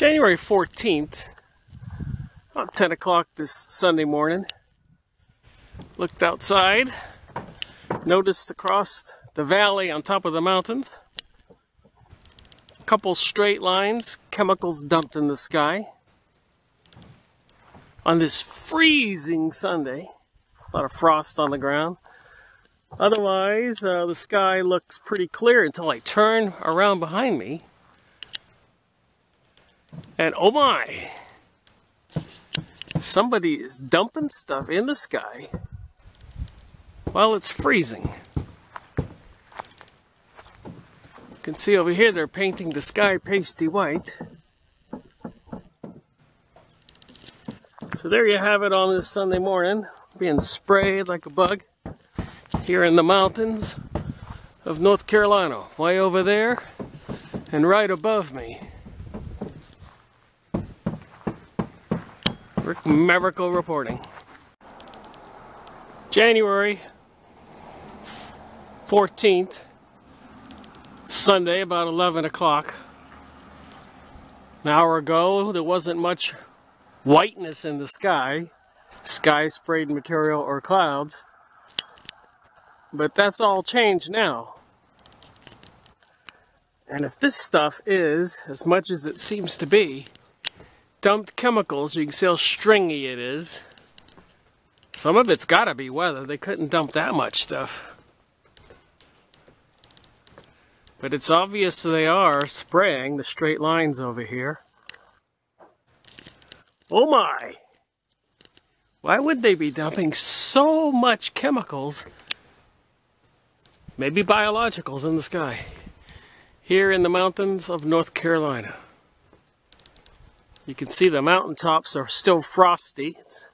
January 14th, about 10 o'clock this Sunday morning. Looked outside, noticed across the valley on top of the mountains, a couple straight lines, chemicals dumped in the sky. On this freezing Sunday, a lot of frost on the ground. Otherwise, the sky looks pretty clear until I turn around behind me. And oh my! Somebody is dumping stuff in the sky while it's freezing. You can see over here they're painting the sky pasty white. So there you have it on this Sunday morning, being sprayed like a bug here in the mountains of North Carolina, way over there and right above me. Rick Miracle reporting. January 14th, Sunday, about 11 o'clock. An hour ago, there wasn't much whiteness in the sky, sprayed material or clouds, but that's all changed now. And if this stuff is, as much as it seems to be, dumped chemicals, you can see how stringy it is. Some of it's got to be weather. They couldn't dump that much stuff. But it's obvious they are spraying the straight lines over here. Oh my! Why would they be dumping so much chemicals, maybe biologicals, in the sky here in the mountains of North Carolina? You can see the mountaintops are still frosty. It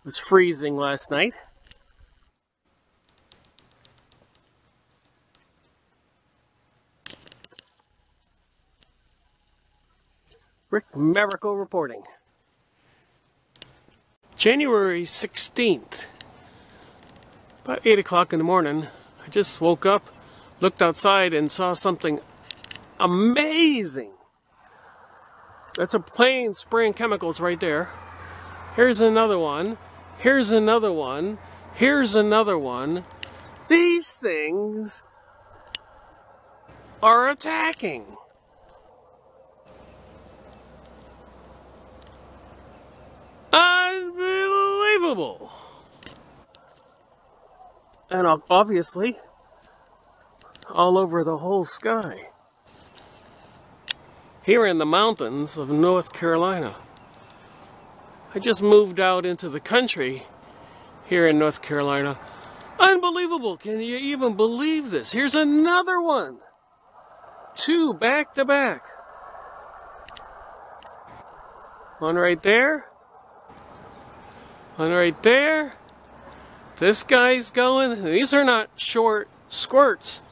was freezing last night. Rick Miracle reporting. January 16th, about 8 o'clock in the morning, I just woke up, looked outside and saw something amazing. That's a plane spraying chemicals right there. Here's another one. Here's another one. Here's another one. These things are attacking. Unbelievable. And obviously, all over the whole sky. Here in the mountains of North Carolina. I just moved out into the country here in North Carolina. Unbelievable! Can you even believe this? Here's another one. 2 back to back. One right there. One right there. This guy's going. These are not short squirts.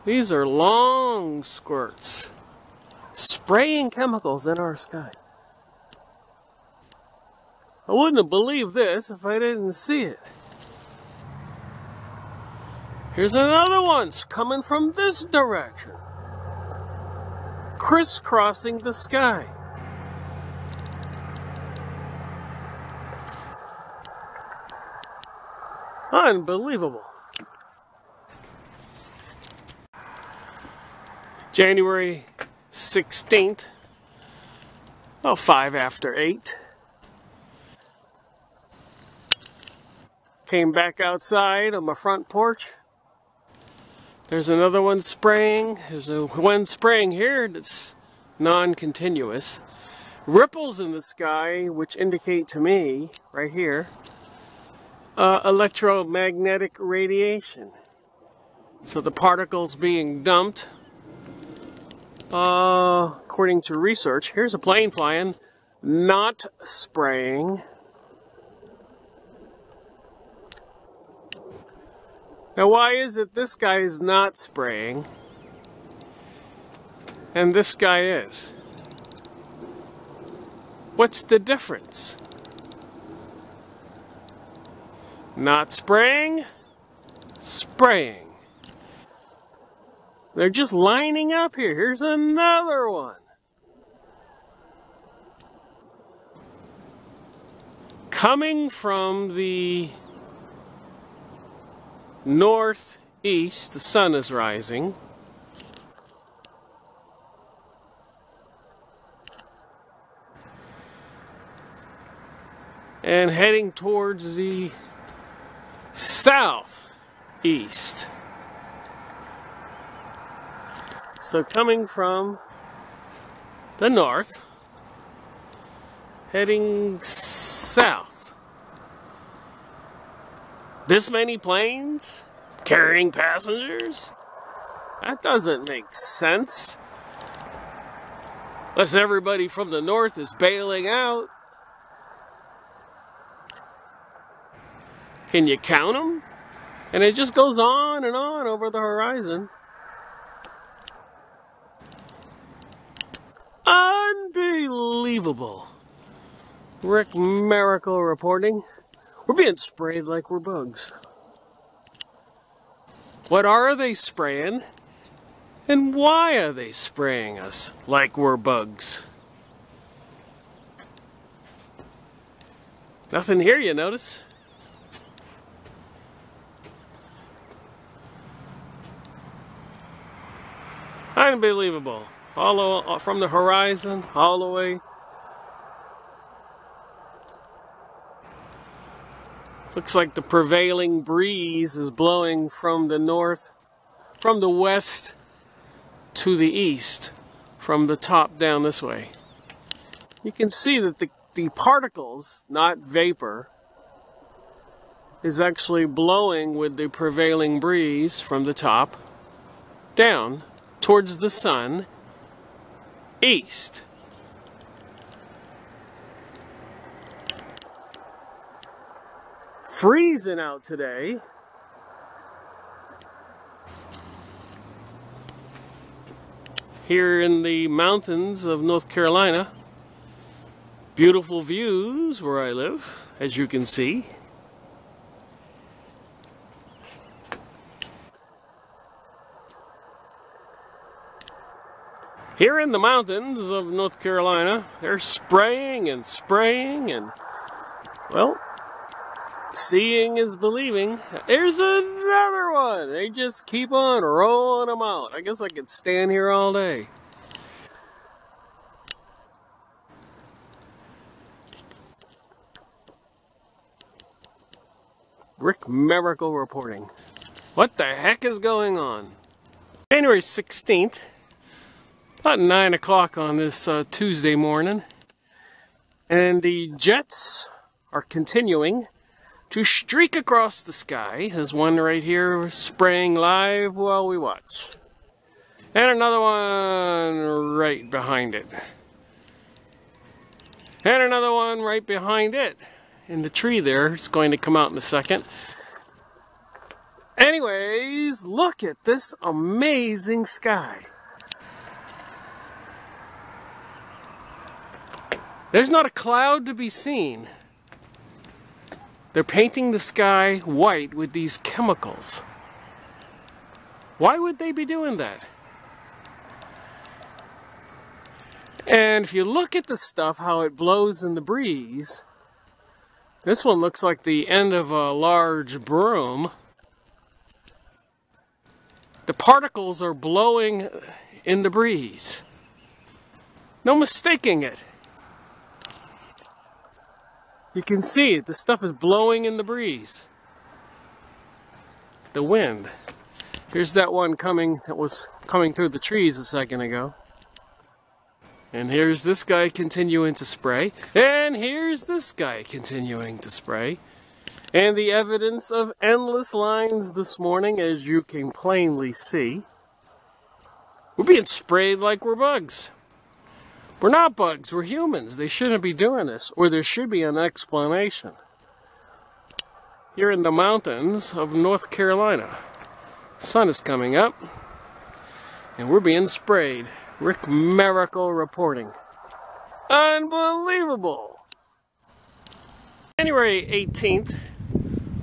These are long squirts. Spraying chemicals in our sky. I wouldn't have believed this if I didn't see it. Here's another one coming from this direction. Crisscrossing the sky. Unbelievable. January 16th, about 5 after 8. Came back outside on my front porch. There's another one spraying. There's one spraying here that's non-continuous. Ripples in the sky, which indicate to me, right here, electromagnetic radiation. So the particles being dumped, according to research, here's a plane flying, not spraying. Now why is it this guy is not spraying and this guy is? What's the difference? Not spraying, spraying. They're just lining up here. Here's another one. Coming from the northeast, the sun is rising. And heading towards the southeast. So coming from the north, heading south. This many planes carrying passengers? That doesn't make sense. Unless everybody from the north is bailing out. Can you count them? And it just goes on and on over the horizon. Unbelievable. Rick Miracle reporting. We're being sprayed like we're bugs. What are they spraying? And why are they spraying us like we're bugs? Nothing here, you notice? Unbelievable. All from the horizon, all the way. Looks like the prevailing breeze is blowing from the north, from the west to the east, from the top down this way. You can see that the particles, not vapor, is actually blowing with the prevailing breeze from the top down towards the sun, east. Freezing out today. Here in the mountains of North Carolina. Beautiful views where I live, as you can see. Here in the mountains of North Carolina, they're spraying and spraying and, well, seeing is believing. There's another one. They just keep on rolling them out. I guess I could stand here all day. Rick Miracle reporting. What the heck is going on? January 16th. About 9 o'clock on this Tuesday morning, and the jets are continuing to streak across the sky. There's one right here spraying live while we watch, and another one right behind it, and another one right behind it in the tree there. It's going to come out in a second. Anyways, look at this amazing sky. There's not a cloud to be seen. They're painting the sky white with these chemicals. Why would they be doing that? And if you look at the stuff, how it blows in the breeze, this one looks like the end of a large broom. The particles are blowing in the breeze. No mistaking it. You can see it. The stuff is blowing in the breeze. The wind. Here's that one that was coming through the trees a second ago. And here's this guy continuing to spray. And here's this guy continuing to spray. And the evidence of endless lines this morning, as you can plainly see. We're being sprayed like we're bugs. We're not bugs, we're humans. They shouldn't be doing this, or there should be an explanation. Here in the mountains of North Carolina, the sun is coming up, and we're being sprayed. Rick Miracle reporting. Unbelievable! January 18th,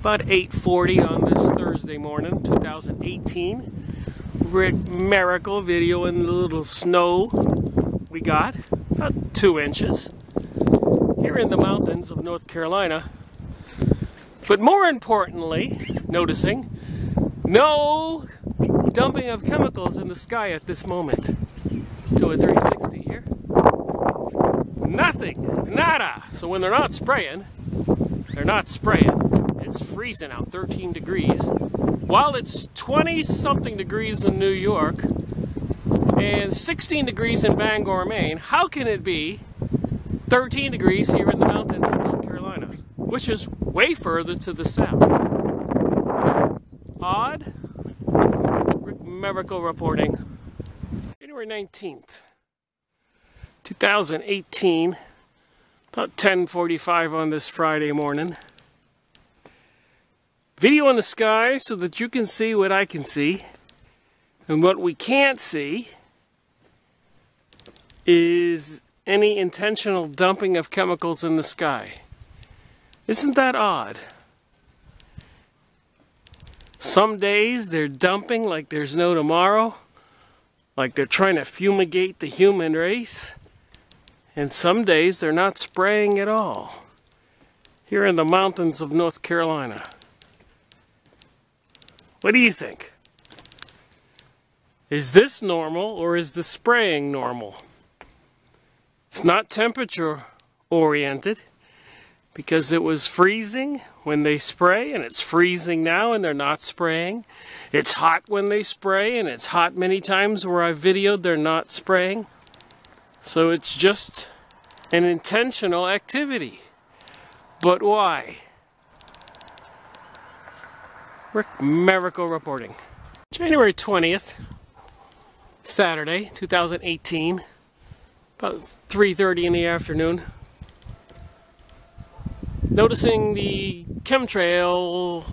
about 8:40 on this Thursday morning, 2018. Rick Miracle videoing the little snow we got, about 2 inches. Here here in the mountains of North Carolina. But more importantly, noticing no dumping of chemicals in the sky at this moment. Do a 360 here. Nothing, nada. So when they're not spraying, it's freezing out, 13 degrees. While it's 20-something degrees in New York and 16 degrees in Bangor, Maine, how can it be 13 degrees here in the mountains of North Carolina, which is way further to the south? Odd. Miracle reporting. January 19th, 2018, about 10:45 on this Friday morning. Video in the sky so that you can see what I can see. And what we can't see is any intentional dumping of chemicals in the sky. Isn't that odd? Some days they're dumping like there's no tomorrow, like they're trying to fumigate the human race. And some days they're not spraying at all. Here in the mountains of North Carolina. What do you think? Is this normal or is the spraying normal? It's not temperature oriented because it was freezing when they spray and it's freezing now and they're not spraying. It's hot when they spray and it's hot many times where I've videoed they're not spraying. So it's just an intentional activity. But why? Miracle reporting. January 20th, Saturday, 2018, about 3:30 in the afternoon. Noticing the chemtrail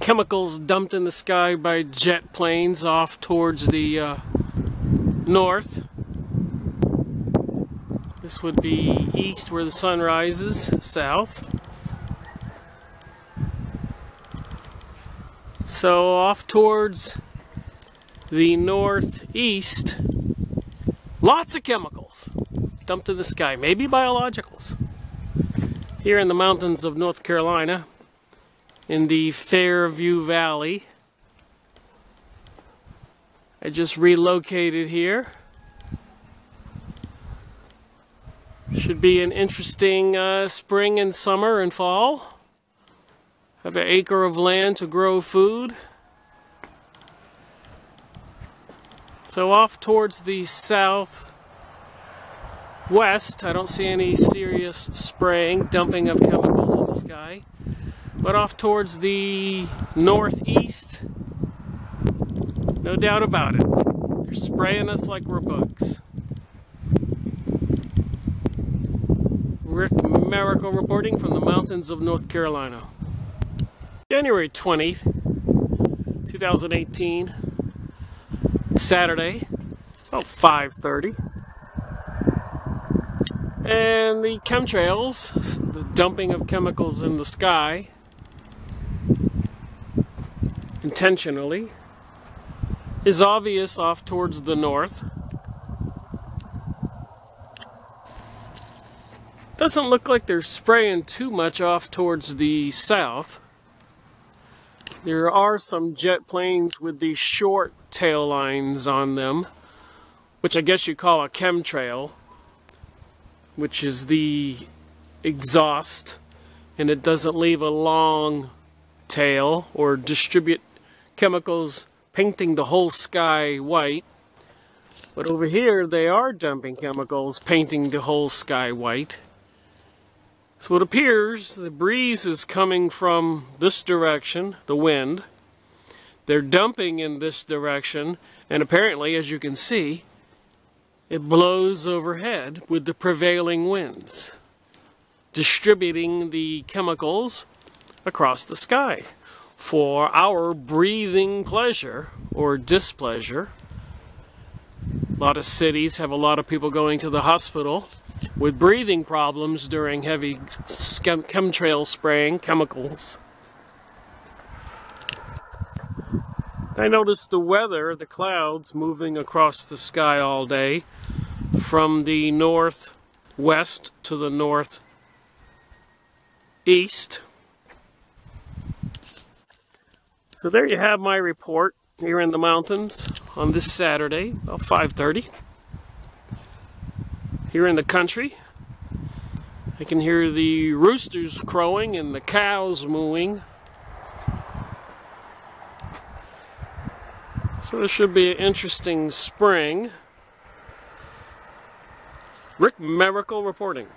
chemicals dumped in the sky by jet planes off towards the north. This would be east where the sun rises, south. So off towards the northeast, lots of chemicals dumped in the sky, maybe biologicals. Here in the mountains of North Carolina, in the Fairview Valley. I just relocated here. Should be an interesting spring and summer and fall. Have an acre of land to grow food. So off towards the southwest, I don't see any serious spraying, dumping of chemicals in the sky. But off towards the northeast, no doubt about it. They're spraying us like we're bugs. Rick Miracle reporting from the mountains of North Carolina. January 20th, 2018, Saturday, about 5:30. And the chemtrails, the dumping of chemicals in the sky, intentionally, is obvious off towards the north. Doesn't look like they're spraying too much off towards the south. There are some jet planes with these short tail lines on them, which I guess you call a chemtrail, which is the exhaust, and it doesn't leave a long tail or distribute chemicals painting the whole sky white. But over here they are dumping chemicals painting the whole sky white. So it appears the breeze is coming from this direction, the wind. They're dumping in this direction, and apparently, as you can see, it blows overhead with the prevailing winds, distributing the chemicals across the sky for our breathing pleasure or displeasure. A lot of cities have a lot of people going to the hospital with breathing problems during heavy chemtrail spraying chemicals. I noticed the weather, the clouds moving across the sky all day from the northwest west to the northeast. So there you have my report here in the mountains on this Saturday, about 5:30. Here in the country, I can hear the roosters crowing and the cows mooing. So this should be an interesting spring. Rick Miracle reporting.